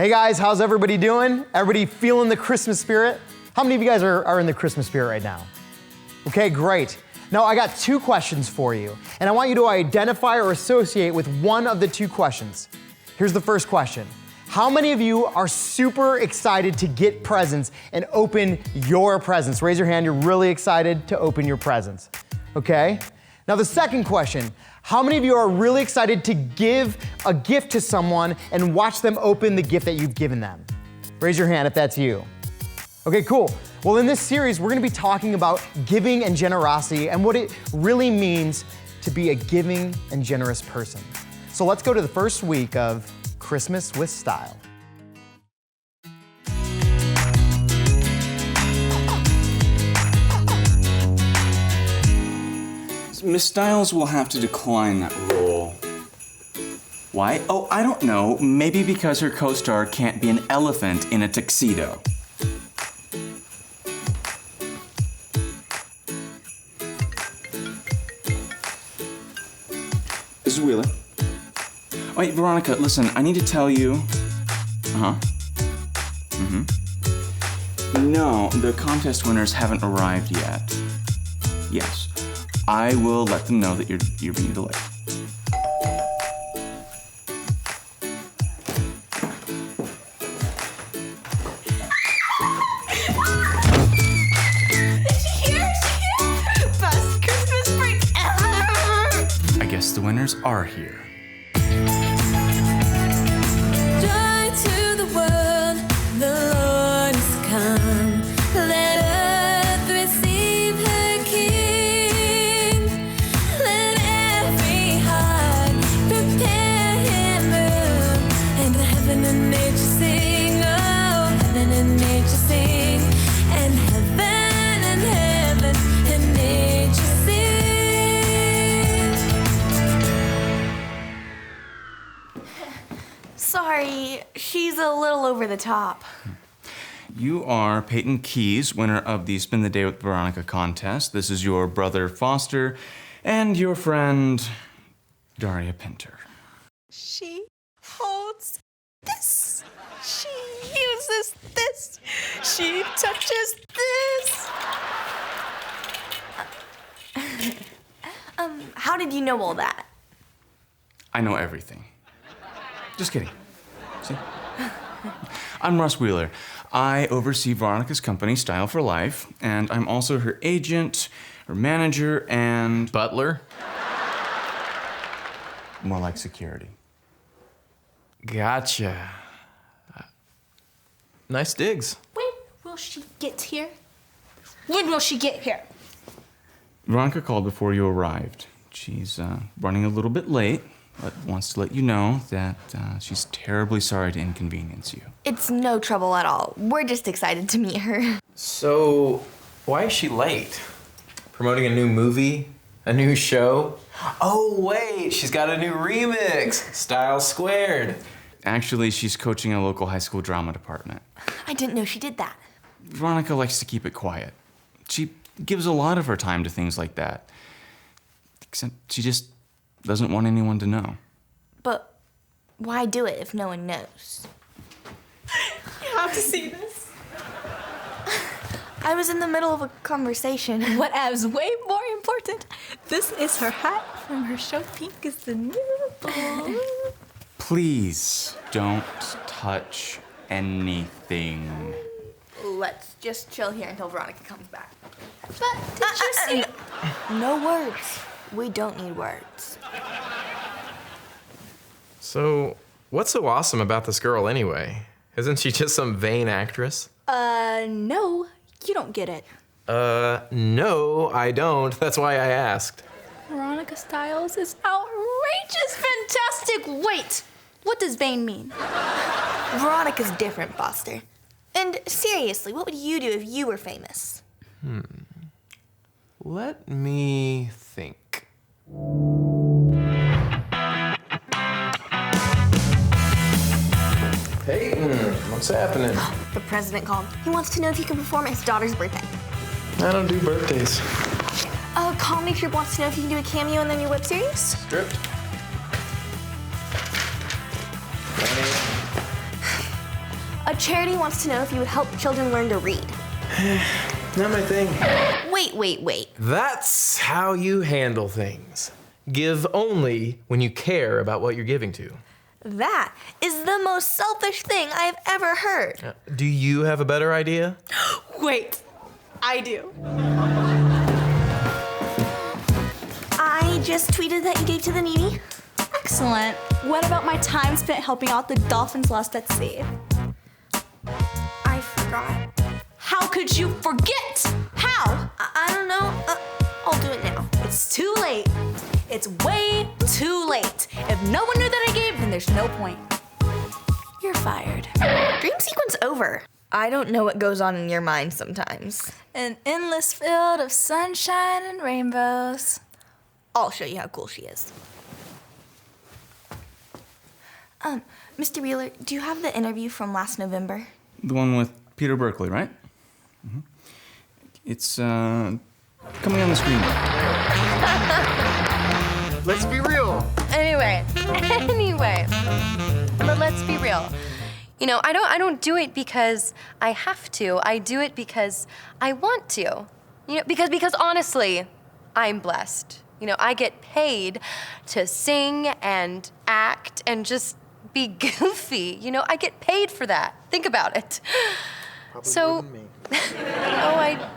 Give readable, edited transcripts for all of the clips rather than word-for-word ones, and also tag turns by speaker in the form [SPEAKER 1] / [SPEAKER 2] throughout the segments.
[SPEAKER 1] Hey guys, how's everybody doing? Everybody feeling the Christmas spirit? How many of you guys are in the Christmas spirit right now? Okay, great. Now I got 2 questions for you, and I want you to identify or associate with one of the 2 questions. Here's the first question. How many of you are super excited to get presents and open your presents? Raise your hand, you're really excited to open your presents. Okay? Now the second question, how many of you are really excited to give a gift to someone and watch them open the gift that you've given them? Raise your hand if that's you. Okay, cool. Well, in this series, we're gonna be talking about giving and generosity and what it really means to be a giving and generous person. So let's go to the first week of Christmas with Style.
[SPEAKER 2] Miss Stiles will have to decline that role. Why? Oh, I don't know. Maybe because her co-star can't be an elephant in a tuxedo. This is Wheeler. Wait, Veronica, listen, I need to tell you... No, the contest winners haven't arrived yet. Yes, I will let them know that you're being delayed.
[SPEAKER 3] Is she here? Best Christmas break ever!
[SPEAKER 2] I guess the winners are here.
[SPEAKER 3] Sorry, she's a little over the top.
[SPEAKER 2] You are Peyton Keyes, winner of the Spend the Day with Veronica contest. This is your brother Foster and your friend Daria Pinter.
[SPEAKER 3] She holds this. She uses this. She touches this. How did you know all that?
[SPEAKER 2] I know everything. Just kidding. See? I'm Russ Wheeler. I oversee Veronica's company, Style for Life, and I'm also her agent, her manager, and...
[SPEAKER 4] Butler?
[SPEAKER 2] More like security.
[SPEAKER 4] Gotcha. Nice digs.
[SPEAKER 3] When will she get here? When will she get here?
[SPEAKER 2] Veronica called before you arrived. She's running a little bit late, but wants to let you know that she's terribly sorry to inconvenience you.
[SPEAKER 3] It's no trouble at all. We're just excited to meet her.
[SPEAKER 4] So, why is she late? Promoting a new movie? A new show? Oh, wait, she's got a new remix, Style Squared.
[SPEAKER 2] Actually, she's coaching a local high school drama department.
[SPEAKER 3] I didn't know she did that.
[SPEAKER 2] Veronica likes to keep it quiet. She gives a lot of her time to things like that. Except she just doesn't want anyone to know.
[SPEAKER 3] But why do it if no one knows? You have to see this. I was in the middle of a conversation.
[SPEAKER 5] What is way more important, this is her hat from her show Pink is the New Blue.
[SPEAKER 2] Please don't touch anything.
[SPEAKER 3] Let's just chill here until Veronica comes back.
[SPEAKER 5] But did you see?
[SPEAKER 3] No words. We don't need words.
[SPEAKER 4] So, what's so awesome about this girl anyway? Isn't she just some vain actress?
[SPEAKER 5] No, you don't get it.
[SPEAKER 4] No, I don't. That's why I asked.
[SPEAKER 5] Veronica Stiles is outrageous, fantastic. Wait, what does vain mean?
[SPEAKER 3] Veronica's different, Foster. And seriously, what would you do if you were famous?
[SPEAKER 4] Let me think. Peyton, what's happening?
[SPEAKER 3] The president called. He wants to know if you can perform at his daughter's birthday.
[SPEAKER 4] I don't do birthdays.
[SPEAKER 3] Comedy Troupe wants to know if you can do a cameo in their new web series.
[SPEAKER 4] Stripped.
[SPEAKER 3] A charity wants to know if you would help children learn to read.
[SPEAKER 4] Not my thing.
[SPEAKER 3] Wait.
[SPEAKER 4] That's how you handle things. Give only when you care about what you're giving to.
[SPEAKER 3] That is the most selfish thing I've ever heard.
[SPEAKER 4] Do you have a better idea?
[SPEAKER 5] Wait, I do.
[SPEAKER 3] I just tweeted that you gave to the needy.
[SPEAKER 5] Excellent. What about my time spent helping out the dolphins lost at sea?
[SPEAKER 3] I forgot.
[SPEAKER 5] How could you forget? How?
[SPEAKER 3] I don't know. I'll do it now.
[SPEAKER 5] It's too late. It's way too late. If no one knew that I gave, then there's no point.
[SPEAKER 3] You're fired. Dream sequence over. I don't know what goes on in your mind sometimes.
[SPEAKER 5] An endless field of sunshine and rainbows.
[SPEAKER 3] I'll show you how cool she is. Mr. Wheeler, do you have the interview from last November?
[SPEAKER 2] The one with Peter Berkeley, right? Mm-hmm. It's coming on the screen.
[SPEAKER 1] Let's be real.
[SPEAKER 6] Anyway, but let's be real. You know, I don't do it because I have to. I do it because I want to. You know, because honestly, I'm blessed. You know, I get paid to sing and act and just be goofy. You know, I get paid for that. Think about it.
[SPEAKER 1] Probably
[SPEAKER 6] so,
[SPEAKER 1] more than me.
[SPEAKER 6] you know, I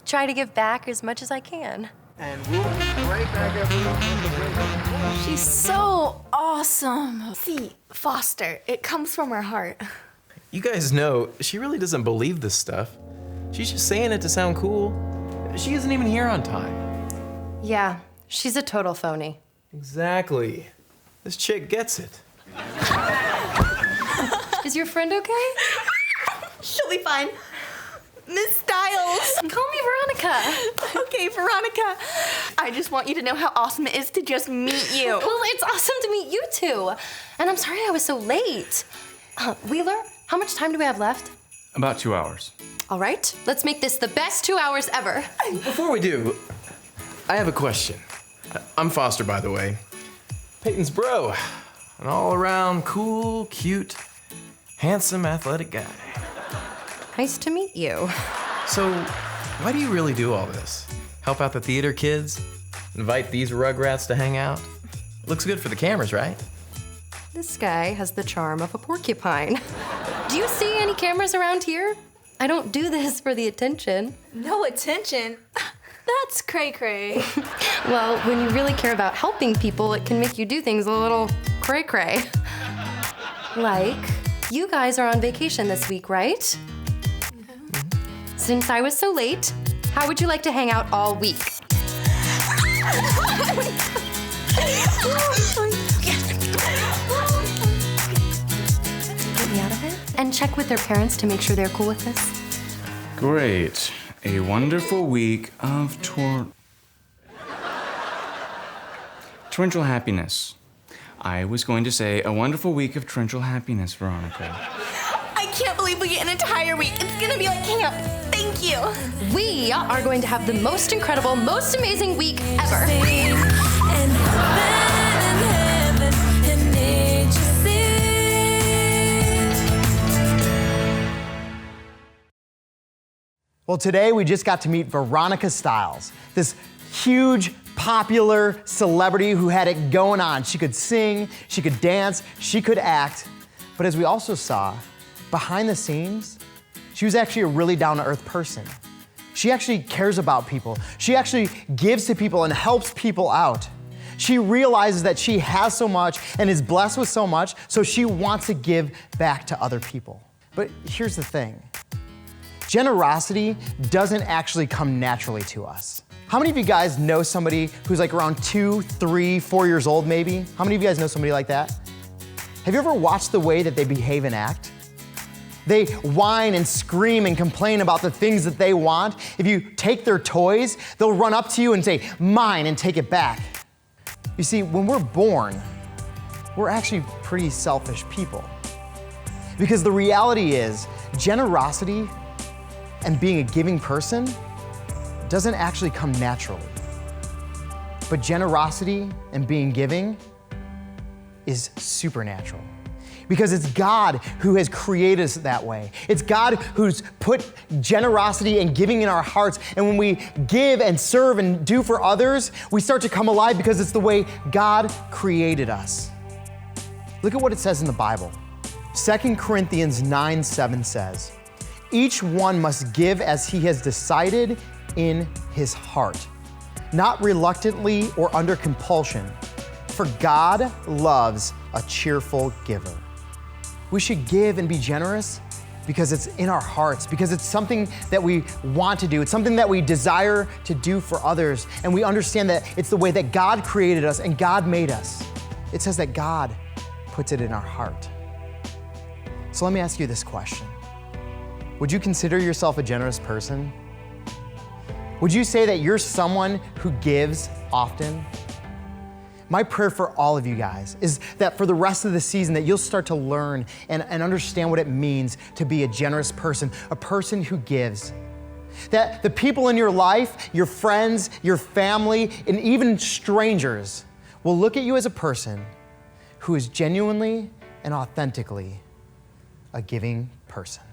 [SPEAKER 6] try to give back as much as I can.
[SPEAKER 1] And we'll be right back after.
[SPEAKER 5] She's so awesome.
[SPEAKER 3] See, Foster, it comes from her heart.
[SPEAKER 4] You guys know, she really doesn't believe this stuff. She's just saying it to sound cool. She isn't even here on time.
[SPEAKER 6] Yeah, she's a total phony.
[SPEAKER 4] Exactly. This chick gets it.
[SPEAKER 6] Is your friend okay?
[SPEAKER 3] She'll be fine. Miss Stiles.
[SPEAKER 6] Call me Veronica.
[SPEAKER 3] Okay, Veronica. I just want you to know how awesome it is to just meet you.
[SPEAKER 6] Well, it's awesome to meet you too. And I'm sorry I was so late. Wheeler, how much time do we have left?
[SPEAKER 2] About 2 hours.
[SPEAKER 6] All right, let's make this the best 2 hours ever.
[SPEAKER 4] Before we do, I have a question. I'm Foster, by the way. Peyton's bro. An all-around cool, cute, handsome, athletic guy.
[SPEAKER 6] Nice to meet you.
[SPEAKER 4] So, why do you really do all this? Help out the theater kids? Invite these rugrats to hang out? Looks good for the cameras, right?
[SPEAKER 6] This guy has the charm of a porcupine. Do you see any cameras around here? I don't do this for the attention.
[SPEAKER 5] No attention? That's cray-cray.
[SPEAKER 6] Well, when you really care about helping people, it can make you do things a little cray-cray. Like, you guys are on vacation this week, right? Since I was so late, how would you like to hang out all week? Get me out of it. And check with their parents to make sure they're cool with this.
[SPEAKER 2] Great. A wonderful week of torrential happiness. I was going to say a wonderful week of torrential happiness, Veronica.
[SPEAKER 3] I can't believe we get an entire week. It's gonna be like camp. Thank you.
[SPEAKER 6] We are going to have the most incredible, most amazing week ever.
[SPEAKER 1] Well, today we just got to meet Veronica Stiles, this huge, popular celebrity who had it going on. She could sing, she could dance, she could act. But as we also saw, behind the scenes, she was actually a really down-to-earth person. She actually cares about people. She actually gives to people and helps people out. She realizes that she has so much and is blessed with so much, so she wants to give back to other people. But here's the thing. Generosity doesn't actually come naturally to us. How many of you guys know somebody who's like around 2, 3, 4 years old maybe? How many of you guys know somebody like that? Have you ever watched the way that they behave and act? They whine and scream and complain about the things that they want. If you take their toys, they'll run up to you and say, "Mine," and take it back. You see, when we're born, we're actually pretty selfish people. Because the reality is, generosity and being a giving person doesn't actually come naturally. But generosity and being giving is supernatural. because it's God who has created us that way. It's God who's put generosity and giving in our hearts. And when we give and serve and do for others, we start to come alive because it's the way God created us. Look at what it says in the Bible. 2 Corinthians 9:7 says, "Each one must give as he has decided in his heart, not reluctantly or under compulsion, for God loves a cheerful giver." We should give and be generous because it's in our hearts, because it's something that we want to do. It's something that we desire to do for others. And we understand that it's the way that God created us and God made us. It says that God puts it in our heart. So let me ask you this question. Would you consider yourself a generous person? Would you say that you're someone who gives often? My prayer for all of you guys is that for the rest of the season that you'll start to learn and understand what it means to be a generous person, a person who gives. That the people in your life, your friends, your family, and even strangers will look at you as a person who is genuinely and authentically a giving person.